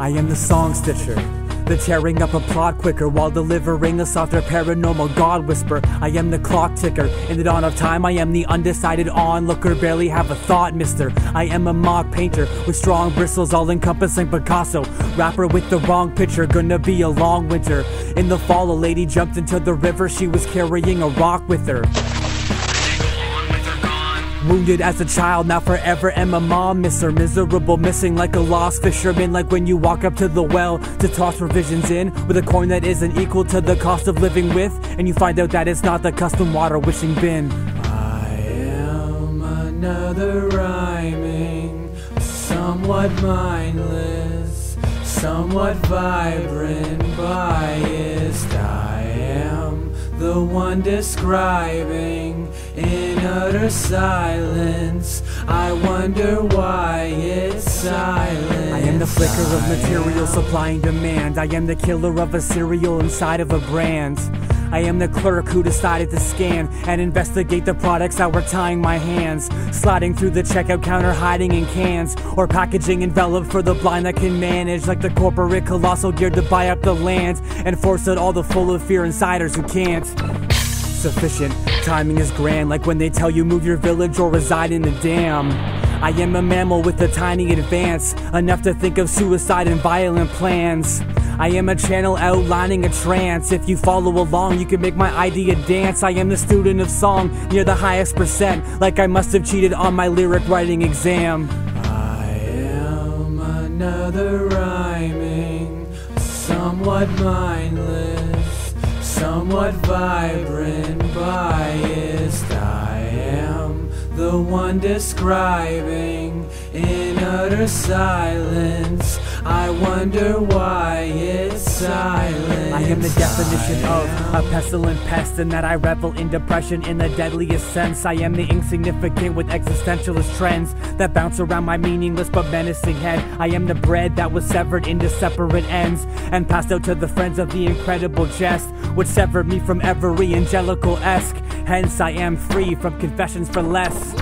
I am the song stitcher, the tearing up a plot quicker while delivering a softer paranormal god whisper. I am the clock ticker, in the dawn of time I am the undecided onlooker, barely have a thought mister. I am a mock painter with strong bristles, all encompassing Pacasso-rapper with the wrong picture. Gonna be a long winter. In the fall a lady jumped into the river, she was carrying a rock with her. Wounded as a child, now forever, and my mom miss her. Miserable, missing like a lost fisherman. Like when you walk up to the well to toss provisions in with a coin that isn't equal to the cost of living with, and you find out that it's not the custom water wishing bin. I am another rhyming, somewhat mindless, somewhat vibrant, biased. I am the one describing in utter silence. I wonder why it's silent. I am the flicker of material supply and demand. I am the killer of a cereal inside of a brand. I am the clerk who decided to scan and investigate the products that were tying my hands, sliding through the checkout counter, hiding in cans, or packaging envelope for the blind that can manage, like the corporate colossal geared to buy up the land and force out all the full of fear insiders who can't. Sufficient timing is grand, like when they tell you move your village or reside in a dam. I am a mammal with a tiny advance, enough to think of suicide and violent plans. I am a channel outlining a trance. If you follow along, you can make my idea dance. I am the student of song, near the highest percent, like I must have cheated on my lyric writing exam. I am another rhyming, somewhat mindless, somewhat vibrant, biased. I am the one describing in utter silence. I wonder why it's silent. I am the definition of a pestilent pest, and that I revel in depression in the deadliest sense. I am the insignificant with existentialist trends that bounce around my meaningless but menacing head. I am the bread that was severed into separate ends and passed out to the friends of the incredible jest, which severed me from every angelical-esque. Hence I am free from confessions for less.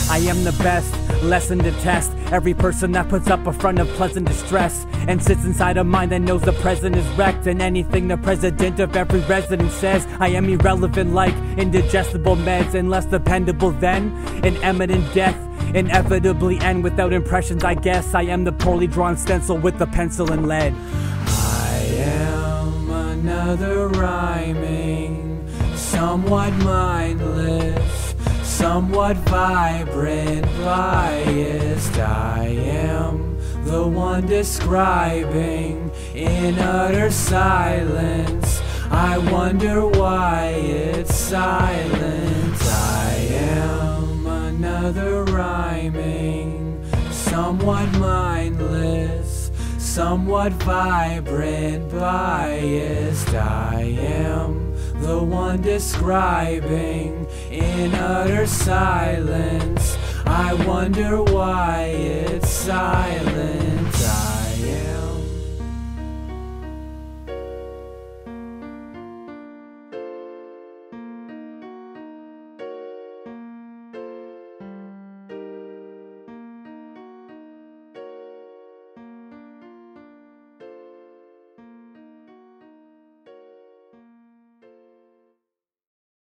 I am the best lesson to test every person that puts up a front of pleasant distress and sits inside a mind that knows the present is wrecked, and anything the president of every resident says. I am irrelevant like indigestible meds, and less dependable than an imminent death inevitably end without impressions. I guess I am the poorly drawn stencil with the pencil and lead. I am another rhyming, somewhat mindless, somewhat vibrant, biased. I am the one describing in utter silence. I wonder why it's silent. I am another rhyming, somewhat mindless, somewhat vibrant, biased. I am the one describing in utter silence. I wonder why it's silent. I am